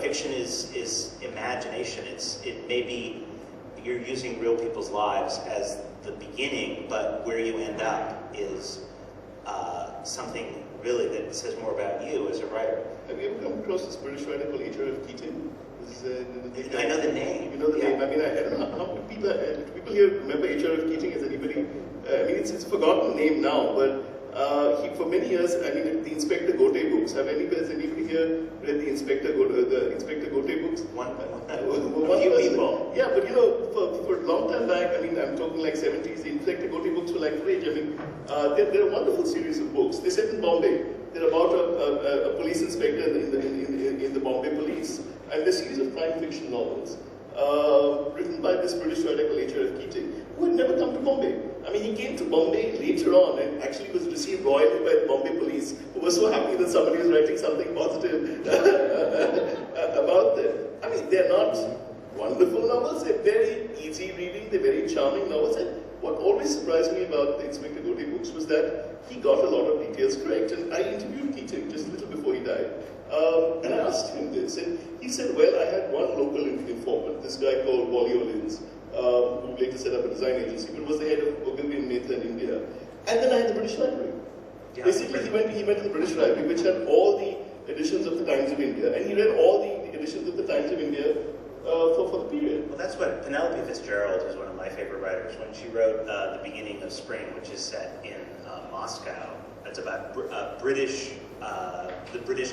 fiction is imagination. It may be you're using real people's lives as the beginning, but where you end up is something really that says more about you as a writer. Have you ever come across this British writer called H.R.F. Keating? I know the name. You know the name. I mean, I don't know how many people here remember H.R.F. Keating as anybody. It's a forgotten name now, but he for many years. I mean, the Inspector Gote books. Has anybody here read the Inspector Gote books? One few people. Yeah, but for a long time back, I mean, I'm talking like 70s. The Inspector Gote books were like fringe. I mean, they're a wonderful series of books. They're set in Bombay. They're about a police inspector in the Bombay police, and they're a series of crime fiction novels written by this British writer called H.R.F. Keating, who had never come to Bombay. I mean, he came to Bombay later on and actually was received royally by the Bombay police, who were so happy that somebody was writing something positive about them. I mean, they're not wonderful novels. They're very easy reading. They're very charming novels. And what always surprised me about the Inspector Gote books was that he got a lot of details correct. And I interviewed Keating just a little before he died. And I asked him this, and he said, well, I had one local informant, this guy called Wally Olins, who later set up a design agency, but was the head of Ogilvy and Mather in India. And then I had the British Library. Yeah. Basically, he went to the British Library, which had all the editions of the Times of India, and he read all the editions of the Times of India for the period. Well, that's what Penelope Fitzgerald is one of my favorite writers. When she wrote The Beginning of Spring, which is set in Moscow, it's about the British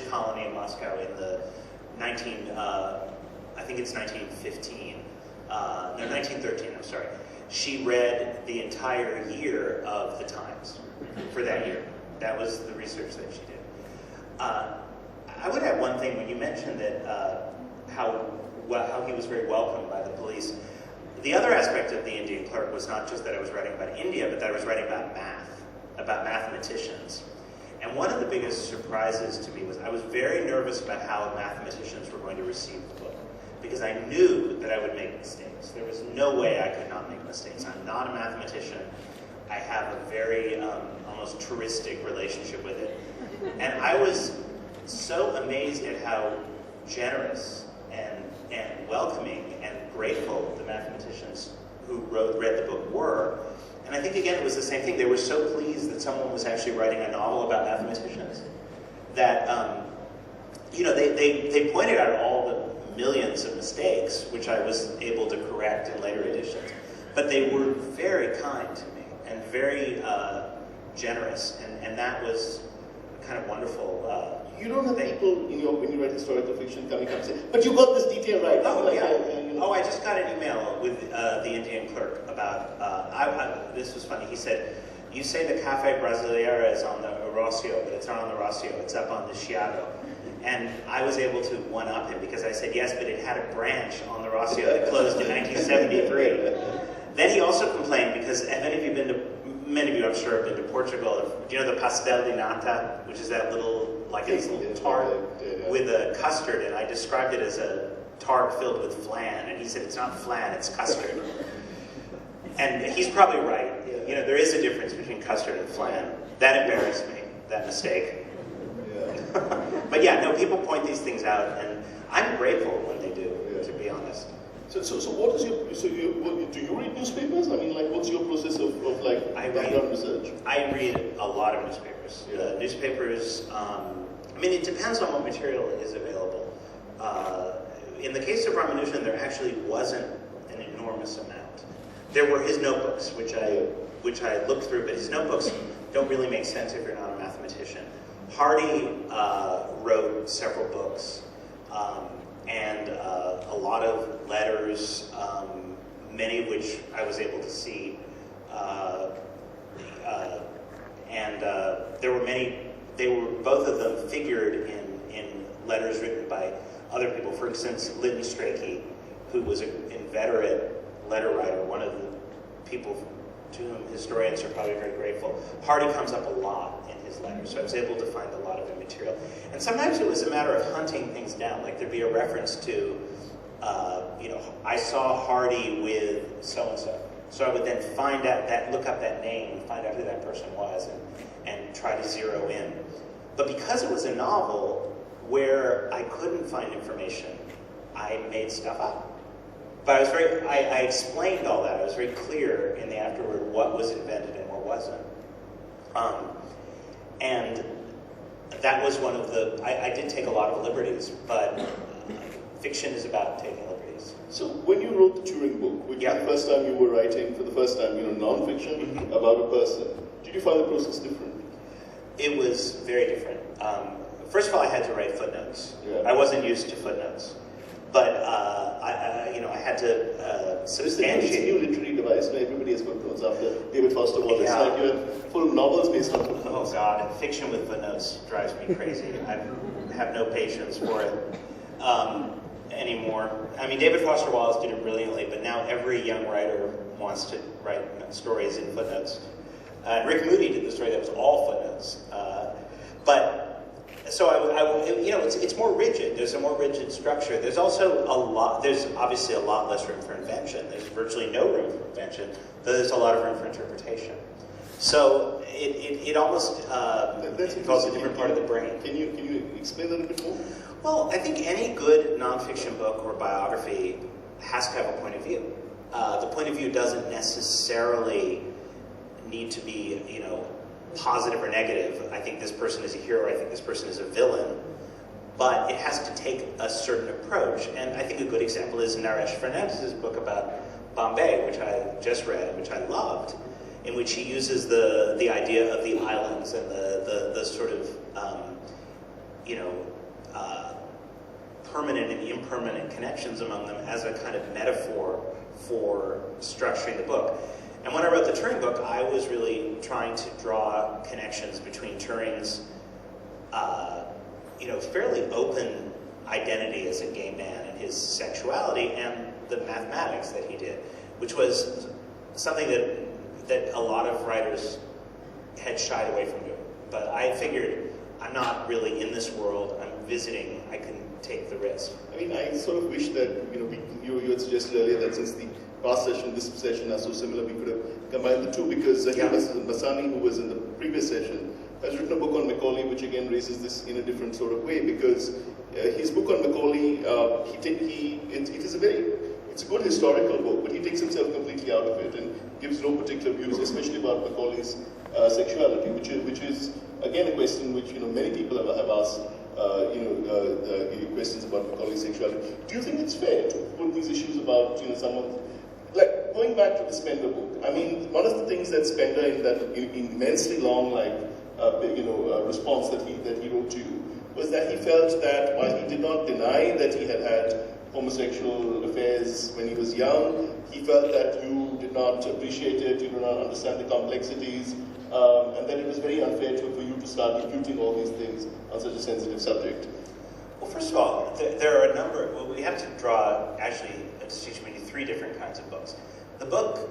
colony in Moscow in the I think it's 1915. No, 1913, I'm sorry. She read the entire year of the Times for that year. That was the research that she did. I would add one thing when you mentioned that how he was very welcomed by the police. The other aspect of The Indian Clerk was not just that I was writing about India, but that I was writing about math, about mathematicians. And one of the biggest surprises to me was I was very nervous about how mathematicians were going to receive the book, because I knew that I would make mistakes. There was no way I could not make mistakes. I'm not a mathematician. I have a very almost touristic relationship with it. And I was so amazed at how generous and welcoming and grateful the mathematicians who read the book were. And I think, again, it was the same thing. They were so pleased that someone was actually writing a novel about mathematicians that, they pointed out all the millions of mistakes, which I was able to correct in later editions. But they were very kind to me and very generous, and that was kind of wonderful. You don't have people when you write historical fiction coming up and say, but you got this detail right. Oh, yeah. I just got an email with the Indian Clerk about, this was funny, he said, you say the Cafe Brasileira is on the Rossio, but it's not on the Rossio, it's up on the Chiado. And I was able to one-up him because I said, yes, but it had a branch on the Rossio that closed in 1973. Then he also complained because, many of you I'm sure have been to Portugal, do you know the pastel de nata, which is that little tart with a custard, and I described it as a tart filled with flan, and he said it's not flan, it's custard. And he's probably right. There is a difference between custard and flan. That embarrassed me, that mistake. But people point these things out, and I'm grateful when they do, to be honest. So what is do you read newspapers? I mean, like, what's your process of background research? I read a lot of newspapers. Newspapers, it depends on what material is available. In the case of Ramanujan, there actually wasn't an enormous amount. There were his notebooks, which I looked through, but his notebooks don't really make sense if you're not a mathematician. Hardy wrote several books, and a lot of letters, many of which I was able to see. There were many, both of them figured in letters written by other people. For instance, Lytton Strachey, who was an inveterate letter writer, one of the people to whom historians are probably very grateful. Hardy comes up a lot in his letters, so I was able to find a lot of the material. And sometimes it was a matter of hunting things down, like there'd be a reference to, I saw Hardy with so-and-so. So I would then look up that name, find out who that person was, and try to zero in. But because it was a novel, where I couldn't find information, I made stuff up. But I explained all that. I was very clear in the afterword what was invented and what wasn't. And that was one of the, I did take a lot of liberties, but fiction is about taking liberties. So when you wrote the Turing book, which was the first time you were writing, for the first time, non-fiction about a person, did you find the process different? It was very different. First of all, I had to write footnotes. Yeah. I wasn't used to footnotes. But I had to substantiate. It's a new literary device. Everybody has footnotes after David Foster Wallace. Yeah. Like you have full novels based on footnotes. Oh God, fiction with footnotes drives me crazy. I have no patience for it anymore. I mean, David Foster Wallace did it brilliantly, but now every young writer wants to write stories in footnotes. Rick Moody did the story that was all footnotes. It's more rigid. There's a more rigid structure. There's also there's obviously a lot less room for invention. There's virtually no room for invention, though there's a lot of room for interpretation. So it almost involves a different part of the brain. Can you explain that a bit more? Well, I think any good nonfiction book or biography has to have a point of view. The point of view doesn't necessarily need to be, positive or negative. I think this person is a hero, I think this person is a villain, but it has to take a certain approach. And I think a good example is Naresh Fernandez's book about Bombay, which I just read and which I loved, in which he uses the idea of the islands and the sort of, permanent and impermanent connections among them as a kind of metaphor for structuring the book. And when I wrote the Turing book, I was really trying to draw connections between Turing's, fairly open identity as a gay man and his sexuality and the mathematics that he did, which was something that a lot of writers had shied away from doing. But I figured, I'm not really in this world, I'm visiting, I can take the risk. I mean, I sort of wish that, you had suggested earlier that since the past session and this session are so similar, we could have combined the two, because Masani, who was in the previous session, has written a book on Macaulay, which again raises this in a different sort of way, because his book on Macaulay, it's a good historical book, but he takes himself completely out of it and gives no particular views, especially about Macaulay's sexuality, which is again a question which many people have asked. Questions about Macaulay's sexuality. Do you think it's fair to put these issues about someone like going back to the Spender book? I mean, one of the things that Spender in that immensely long response that he wrote to you was that he felt that while he did not deny that he had homosexual affairs when he was young, he felt that you did not appreciate it, you did not understand the complexities, and that it was very unfair for you to start imputing all these things on such a sensitive subject. Well, first of all, there are a number, we have to draw actually a distinction between three different kinds of books. The book,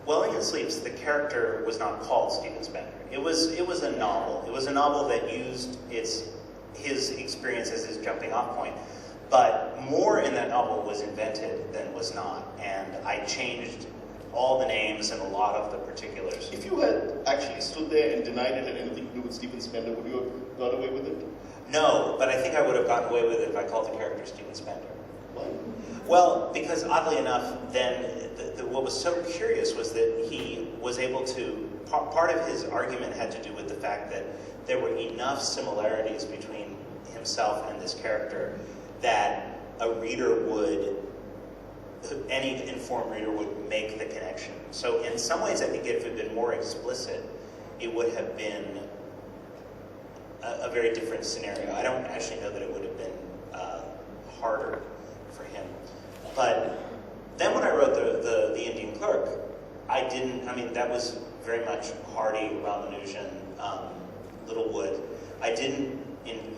Wellington Sleeps, the character was not called Stephen Spender. It was a novel. It was a novel that used his experience as his jumping off point. But more in that novel was invented than was not. And I changed all the names and a lot of the particulars. If you had actually stood there and denied it had anything to do with Stephen Spender, would you have got away with it? No, but I think I would have gotten away with it if I called the character Stephen Spender. Why? Well, because oddly enough, then what was so curious was that he was able to, part of his argument had to do with the fact that there were enough similarities between himself and this character that any informed reader would make the connection. So in some ways, I think if it had been more explicit, it would have been a very different scenario. I don't actually know that it would have been harder for him. But then when I wrote the Indian Clerk, that was very much Hardy, Ramanujan, Littlewood.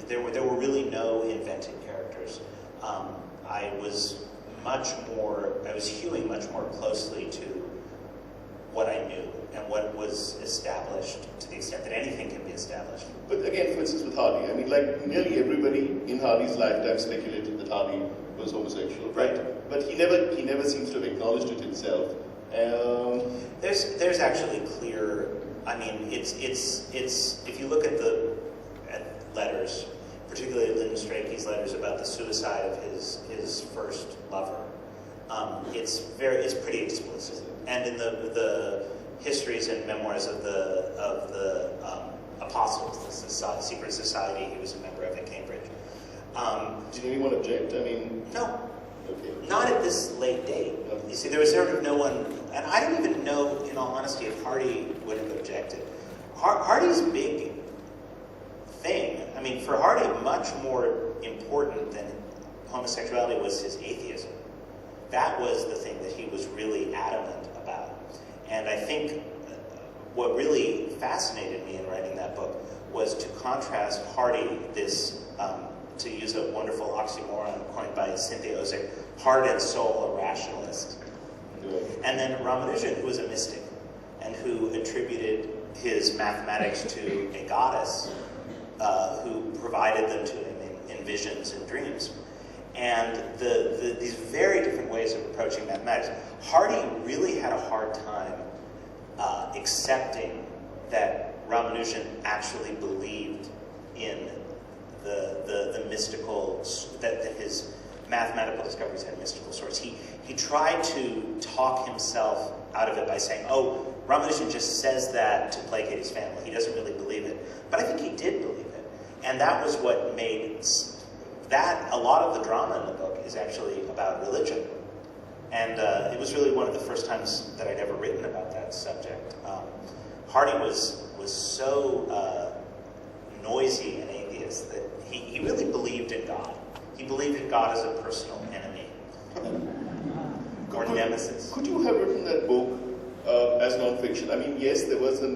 There were really no invented characters. I was hewing much more closely to what I knew and what was established to the extent that anything can be established. But again, for instance, with Hardy, nearly everybody in Hardy's lifetime speculated that Hardy was homosexual, right? But he never seems to have acknowledged it himself. There's actually clear. It's if you look at letters, particularly Lyndon Strachey's letters about the suicide of his first lover. It's pretty explicit, and in the histories and memoirs of the Apostles, the secret society he was a member of at Cambridge. Did anyone object? I mean, no. Okay. Not at this late date. You see, there was sort of no one, and I don't even know, in all honesty, if Hardy would have objected. Hardy's big thing, I mean, for Hardy, much more important than homosexuality was his atheism. That was the thing that he was really adamant about. And I think what really fascinated me in writing that book was to contrast Hardy, this, to use a wonderful oxymoron coined by Cynthia Ozick, heart and soul, a rationalist. And then Ramanujan, who was a mystic, and who attributed his mathematics to a goddess who provided them to him in visions and dreams. And these very different ways of approaching mathematics. Hardy really had a hard time accepting that Ramanujan actually believed in the mystical, that his mathematical discoveries had mystical source. He tried to talk himself out of it by saying, oh, Ramanujan just says that to placate his family. He doesn't really believe it. But I think he did believe it. And that was what made that, a lot of the drama in the book is actually about religion. And it was really one of the first times that I'd ever written about that subject. Hardy was so noisy and atheist that he really believed in God. He believed in God as a personal enemy or nemesis. Could you have written that book as non-fiction? I mean, yes, there was a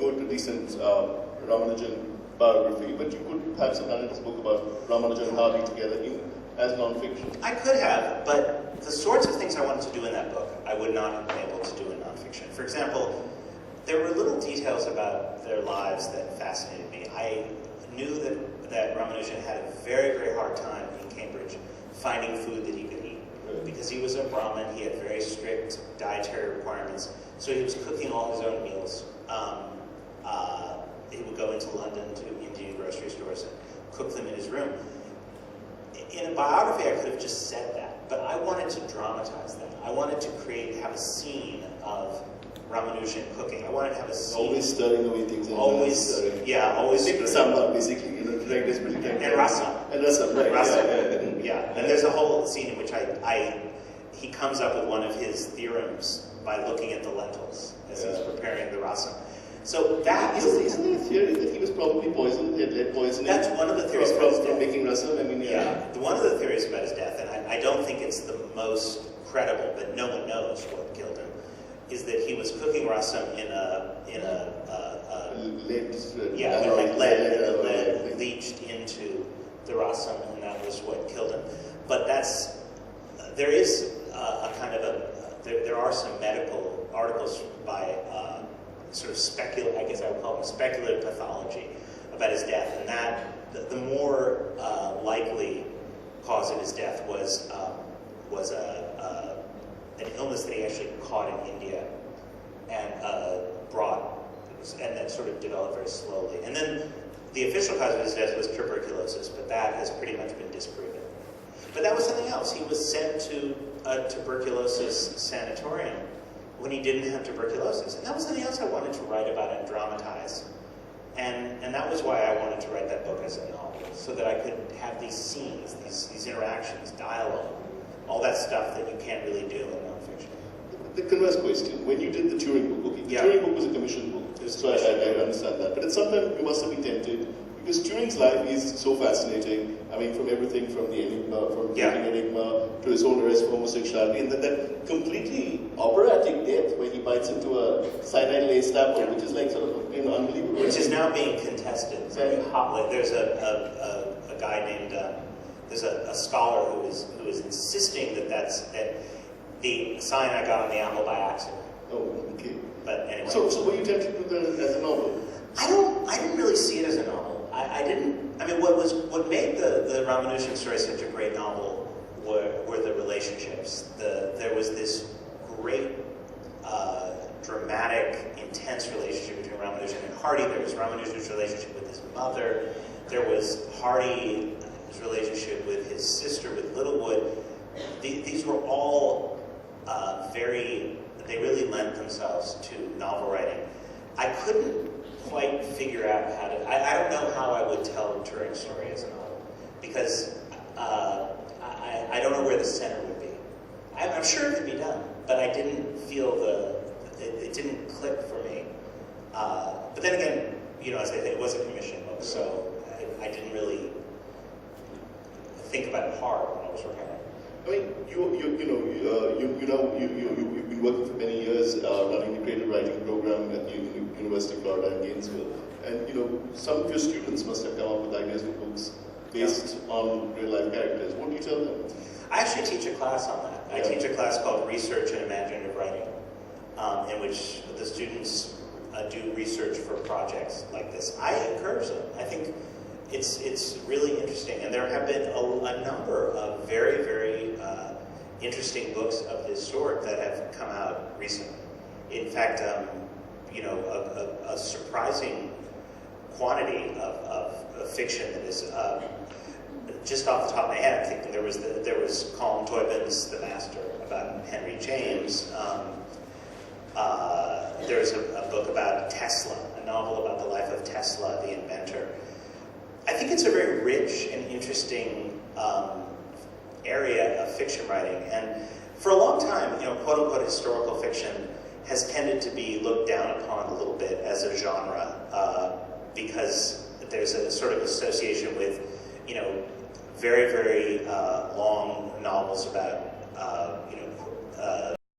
good, decent Ramanujan biography, but you could perhaps have done this book about Ramanujan and Hardy together as non-fiction. I could have, but the sorts of things I wanted to do in that book, I would not have been able to do in non-fiction. For example, there were little details about their lives that fascinated me. I knew that Ramanujan had a very, very hard time in Cambridge finding food that he could eat. Because he was a Brahmin, he had very strict dietary requirements, so he was cooking all his own meals. He would go into London to Indian grocery stores and cook them in his room. In a biography, I could have just said that, but I wanted to dramatize that. I wanted to have a scene of Ramanujan cooking. I wanted to have a scene. Always stirring away things. Always stirring. Sambal, basically, direct desperately. And rasam. And rasam, right. Rasam. Yeah. And there's a whole scene in which he comes up with one of his theorems by looking at the lentils as he's preparing the rasam. So that isn't there a theory that he was probably poisoned, he had lead poisoning? That's one of the theories about his death. From making rasam, I mean, one of the theories about his death, and I don't think it's the most credible, but no one knows what killed him, is that he was cooking rasam in a lead. Lead, and the lead leached into the rasam, and that was what killed him. But there is a kind of there are some medical articles by sort of I guess I would call them speculative pathology about his death, and that the more likely cause of his death was an illness that he actually caught in India and and that sort of developed very slowly. And then the official cause of his death was tuberculosis, but that has pretty much been disproven. But that was something else. He was sent to a tuberculosis sanatorium when he didn't have tuberculosis. And that was something else I wanted to write about and dramatize. And that was why I wanted to write that book as a novel, so that I could have these scenes, these interactions, dialogue, all that stuff that you can't really do in nonfiction. The converse question, when you did the Turing book, the Turing book was a commissioned book, so I understand that. But at some time you must have been tempted, because Turing's life is so fascinating. I mean, from everything from the Enigma, from the Enigma to his whole arrest for homosexuality, and then that completely operatic death where he bites into a cyanide-laced apple, which is like sort of unbelievable. Which is now being contested very hotly. There's a guy named there's a scholar who is insisting that the cyanide got on the apple by accident. Oh, okay. But anyway. So were you tempted to do that as a novel? I didn't really see it as a novel. I mean, what made the Ramanujan story such a great novel were the relationships. There was this great, dramatic, intense relationship between Ramanujan and Hardy. There was Ramanujan's relationship with his mother. There was Hardy's relationship with his sister, with Littlewood, these were all they really lent themselves to novel writing. I couldn't quite figure out how to, I don't know how I would tell a Turing story as a novel, because I don't know where the center would be. I'm sure it could be done, but I didn't feel it didn't click for me. But then again, as I say, it was a commission book, so I didn't really think about it hard when I was working on it. I mean, you've been working for many years running the creative writing program at the University of Florida in Gainesville, and some of your students must have come up with ideas for books based on real life characters. What do you tell them? I actually teach a class on that. I teach a class called Research and Imaginative Writing, in which the students do research for projects like this. I encourage them. I think it's really interesting, and there have been a number of very, very interesting books of this sort that have come out recently. In fact, a surprising quantity of fiction that is just off the top of my head. I'm thinking there was Colm Toibin's The Master about Henry James. There's a book about Tesla, a novel about the life of Tesla, the inventor. I think it's a very rich and interesting area of fiction writing, and for a long time, quote-unquote historical fiction has tended to be looked down upon a little bit as a genre because there's a sort of association with, very, very long novels about,